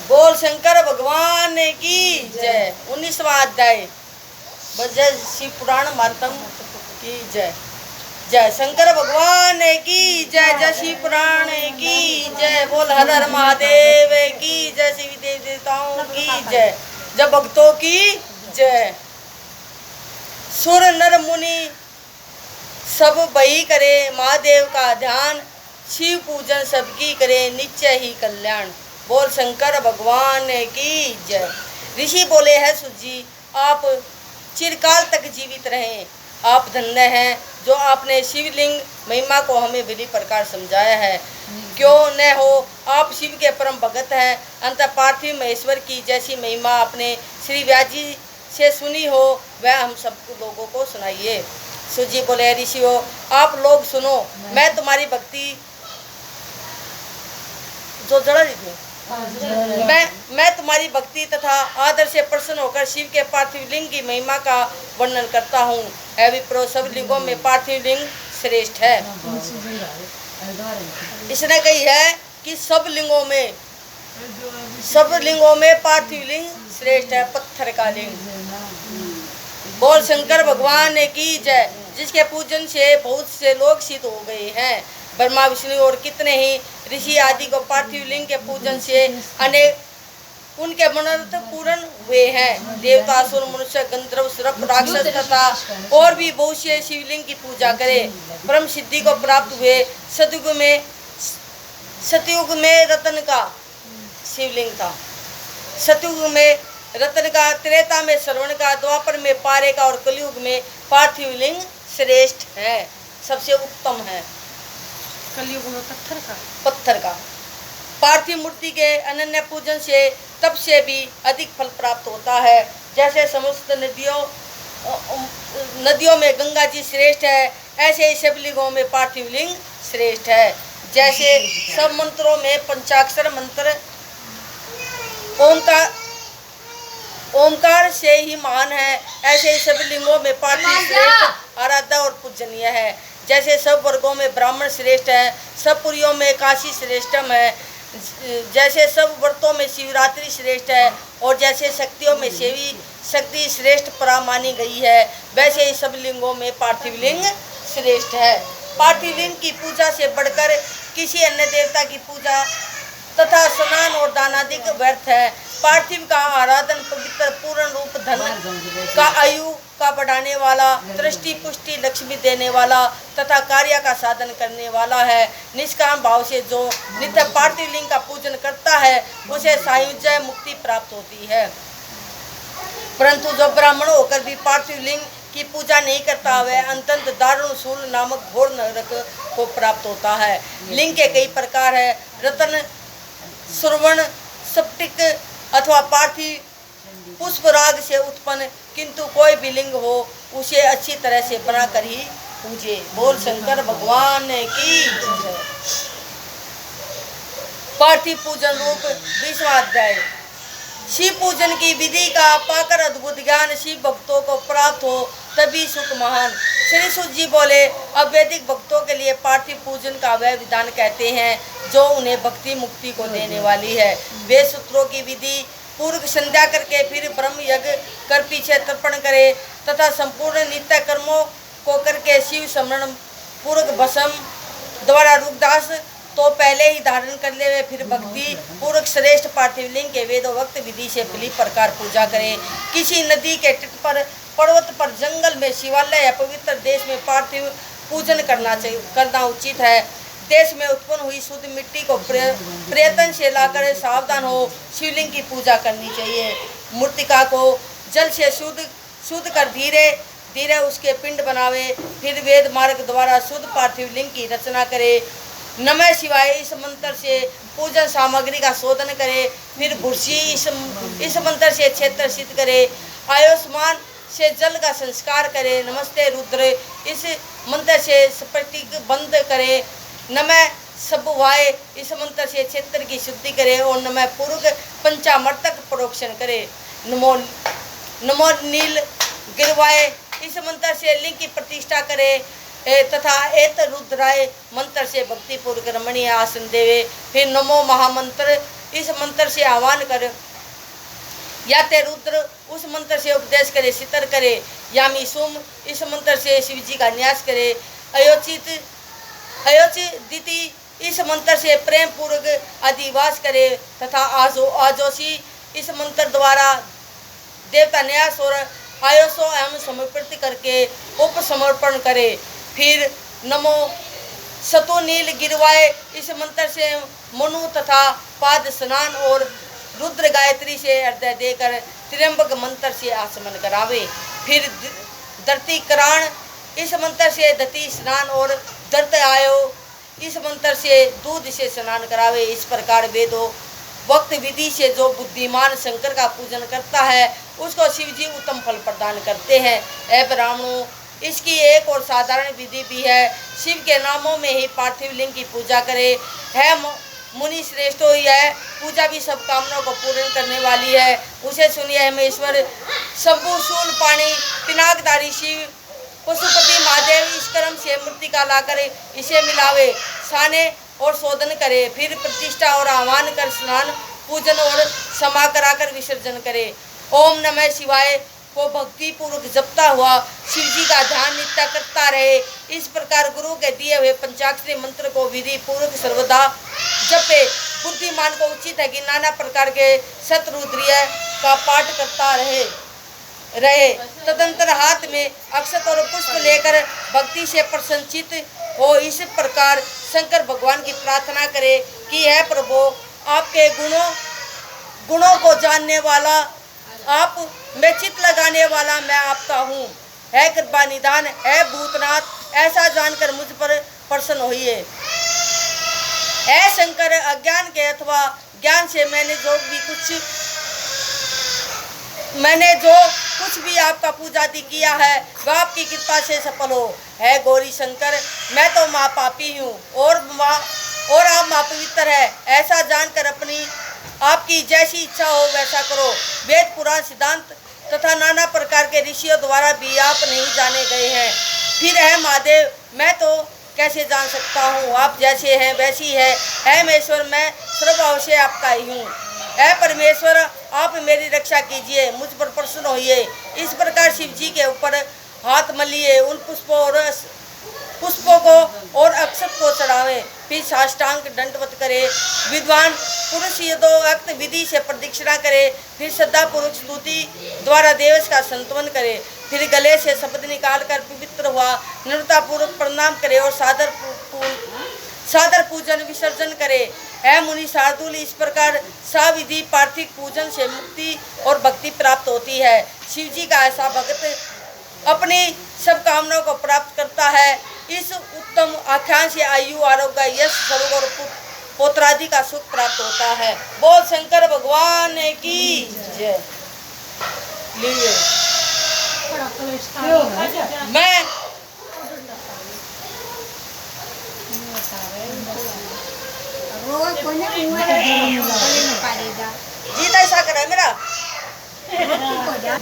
बोल शंकर भगवान की जय। 19वां अध्याय बजय शिव पुराण मातम की जय। जय शंकर भगवान की जय। जय शिव पुराण की जय। बोल हर हर महादेव की जय। शिव देवी देवताओं की जय। जय भक्तों की जय। सुर नर मुनि सब बही करे महादेव का ध्यान। शिव पूजन सबकी करे निश्चय ही कल्याण। बोल शंकर भगवान की जय। ऋषि बोले है सुत जी, आप चिरकाल तक जीवित रहें। आप धन्य हैं जो आपने शिवलिंग महिमा को हमें विधि प्रकार समझाया है। क्यों न हो, आप शिव के परम भगत हैं। अंत पार्थिव महेश्वर की जैसी महिमा आपने श्री व्यास जी से सुनी हो, वह हम सब लोगों को सुनाइए। सुत जी बोले ऋषियों, आप लोग सुनो। मैं तुम्हारी भक्ति जो जड़ा मैं तुम्हारी भक्ति तथा आदर से प्रसन्न होकर शिव के पार्थिव लिंग की महिमा का वर्णन करता हूँ। है विप्रो, सब लिंगों में पार्थिव लिंग श्रेष्ठ है। इसने कही है कि सब लिंगों में पार्थिव लिंग श्रेष्ठ है, पत्थर का लिंग। बोल शंकर भगवान की जय। जिसके पूजन से बहुत से लोग सिद्ध हो गए हैं। ब्रह्मा विष्णु और कितने ही ऋषि आदि को पार्थिव लिंग के पूजन से अनेक उनके मनोरथ पूर्ण हुए हैं। देवता, असुर, मनुष्य, गंधर्व, सर्प, राक्षस तथा और भी बहुत से शिवलिंग की पूजा करें, परम सिद्धि को प्राप्त हुए। सतयुग में रतन का शिवलिंग था। सतयुग में रतन का, त्रेता में श्रवण का, द्वापर में पारे का और कलयुग में पार्थिव लिंग श्रेष्ठ है, सबसे उत्तम है। कलयुग में पत्थर का पार्थिव मूर्ति के अनन्य पूजन से तप से भी अधिक फल प्राप्त होता है। जैसे समस्त नदियों में गंगा जी श्रेष्ठ है, ऐसे ही सब लिंगों में पार्थिव लिंग श्रेष्ठ है। जैसे सब मंत्रों में पंचाक्षर मंत्र ओमकार से ही महान है, ऐसे ही सब लिंगों में पार्थिव श्रेष्ठ, आराध्य और पूजनीय है। जैसे सब वर्गों में ब्राह्मण श्रेष्ठ है, सब पुरियों में काशी श्रेष्ठम है। जैसे सब व्रतों में शिवरात्रि श्रेष्ठ है और जैसे शक्तियों में सेवी शक्ति श्रेष्ठ परा मानी गई है, वैसे ही सब लिंगों में पार्थिव लिंग श्रेष्ठ है। पार्थिव लिंग की पूजा से बढ़कर किसी अन्य देवता की पूजा तथा स्नान और दानादिक व्यर्थ है। पार्थिव का आराधन पवित्र, पूर्ण रूप, धन का, आयु का बढ़ाने वाला, दृष्टि पुष्टि लक्ष्मी देने वाला तथा कार्य का साधन करने वाला है। निष्काम भाव से जो नित्य पार्थिव लिंग का पूजन करता है, उसे सायुज्य मुक्ति प्राप्त होती है। परंतु जो ब्राह्मण होकर भी पार्थिव लिंग की पूजा नहीं करता, वह अंतत दारुण शूल नामक घोर नरक को प्राप्त होता है। लिंग के कई प्रकार है। रतन, सुवर्ण, स्फटिक अथवा पार्थिव पुष्पराग से उत्पन्न, किंतु कोई भी लिंग हो उसे अच्छी तरह से बनाकर ही पूजे। बोल शंकर भगवान की जय। पार्थिव पूजन रूप 20वां अध्याय। शिव पूजन की विधि का पाकर अद्भुत ज्ञान शिव भक्तों को प्राप्त हो, तभी सुख महान। श्री सुत जी बोले, अब वैदिक भक्तों के लिए पार्थिव पूजन का वह विधान कहते हैं जो उन्हें भक्ति मुक्ति को देने वाली है। वेद सूत्रों की विधि पूर्व संध्या करके फिर ब्रह्म यज्ञ कर पीछे तर्पण करे तथा संपूर्ण नित्य कर्मों को करके शिव स्मरण पूर्वक भस्म द्वारा रुद्रदास तो पहले ही धारण कर ले, वे फिर भक्ति पूर्वक श्रेष्ठ पार्थिव लिंग के वेदोक्त विधि से भली प्रकार पूजा करें। किसी नदी के तट पर, पर्वत पर, जंगल में, शिवालय या पवित्र देश में पार्थिव पूजन करना उचित है। देश में उत्पन्न हुई शुद्ध मिट्टी को प्रयत्न से लाकर सावधान हो शिवलिंग की पूजा करनी चाहिए। मूर्तिका को जल से शुद्ध कर धीरे धीरे उसके पिंड बनावे, फिर वेद मार्ग द्वारा शुद्ध पार्थिव लिंग की रचना करे। नमः शिवाय इस मंत्र से पूजन सामग्री का शोधन करे, फिर भूसी इस मंत्र से क्षेत्र सिद्ध करे। आयुष्मान से जल का संस्कार करे। नमस्ते रुद्र इस मंत्र से स्फटिक बंद करे। नमः सबवाय इस मंत्र से क्षेत्र की शुद्धि करे और नमः पूर्व पंचामृतक प्रोक्षण करे। नमो नील गिरवाए इस मंत्र से लिंग की प्रतिष्ठा करे। तथा एत रुद्राय मंत्र से भक्ति पूर्वक रमणीय आसन देवे। फिर नमो महामंत्र, इस मंत्र से आह्वान कर या ते रुद्र, उस मंत्र से उपदेश करे, सितर करे। यामी सुम, इस मंत्र से शिव जी का न्यास करे। अयोचिदिति, इस मंत्र से प्रेम पूर्वक अधिवास करे। तथा आजोशी, इस मंत्र द्वारा देवता न्यास और आयोसो एवं समर्पित करके उपसमर्पण करे। फिर नमो सतो नील गिरवाए, इस मंत्र से मनु तथा पाद स्नान और रुद्र गायत्री से हृदय देकर त्र्यंबक मंत्र से आचमन करावे। फिर धरती कराण, इस मंत्र से दति स्नान और दर्त आयो, इस मंत्र से दूध से स्नान करावे। इस प्रकार वेदों वक्त विधि से जो बुद्धिमान शंकर का पूजन करता है उसको शिव जी उत्तम फल प्रदान करते हैं। ऐ ब्राह्मणों, इसकी एक और साधारण विधि भी है। शिव के नामों में ही पार्थिव लिंग की पूजा करे। है मुनि श्रेष्ठों, यह पूजा भी सब कामनाओं को पूर्ण करने वाली है। उसे सुनिए हेमेश्वर, शंभु शूल पाणी पिनाकधारी शिव पशुपति महादेव इस क्रम से मृतिका लाकर इसे मिलावे, साने और शोधन करे। फिर प्रतिष्ठा और आह्वान कर स्नान पूजन और समा कराकर विसर्जन करे। ओम नमः शिवाय को भक्ति पूर्वक जपता हुआ शिव जी का ध्यान नित्य करता रहे। इस प्रकार गुरु के दिए हुए पंचाक्षरी मंत्र को विधि पूर्वक सर्वदा जपे। बुद्धिमान को उचित है कि नाना प्रकार के शतरुद्रीय का पाठ करता रहे। तदंतर हाथ में अक्षत और पुष्प लेकर भक्ति से प्रसन्नचित हो इस प्रकार शंकर भगवान की प्रार्थना करे कि है प्रभु, आपके गुणों को जानने वाला, आप में चित्त लगाने वाला मैं आपका हूँ। है कृपा निदान, है भूतनाथ, ऐसा जानकर मुझ पर प्रसन्न होइए। है शंकर, अज्ञान के अथवा ज्ञान से मैंने जो कुछ भी आपका पूजा आदि किया है वह आपकी कृपा से सफल हो। है गौरी शंकर, मैं तो माँ पापी हूँ और आप माँ पवित्र है। ऐसा जानकर अपनी आपकी जैसी इच्छा हो वैसा करो। वेद पुराण सिद्धांत तथा नाना प्रकार के ऋषियों द्वारा भी आप नहीं जाने गए हैं। फिर है महादेव, मैं तो कैसे जान सकता हूँ, आप जैसे हैं वैसी है। महेश्वर, मैं सर्वभाव से आपका ही हूँ। है परमेश्वर, आप मेरी रक्षा कीजिए, मुझ पर प्रसन्न होइए। इस प्रकार शिव जी के ऊपर हाथ मलिए, उन पुष्पों को और अक्षत को चढ़ावे। फिर साष्टांग दंडवत करे। विद्वान पुरुष यथोक्त विधि से प्रदक्षिणा करे। फिर श्रद्धा पूर्वक स्तुति द्वारा देवस का संतवन करे। फिर गले से शब्द निकालकर पवित्र हुआ नम्रता पूर्वक प्रणाम करे और सादर पूजन विसर्जन करे। है मुनि शार्दुल, इस प्रकार साविधि पार्थिव पूजन से मुक्ति और भक्ति प्राप्त होती है। शिव जी का ऐसा भक्त अपनी सब कामनाओं को प्राप्त करता है। इस उत्तम आख्यान से आयु, आरोग्य, यश, स्वर्ग और पुत्रादि का सुख प्राप्त होता है। बोल शंकर भगवान की जय। मैं जीता ऐसा करा मेरा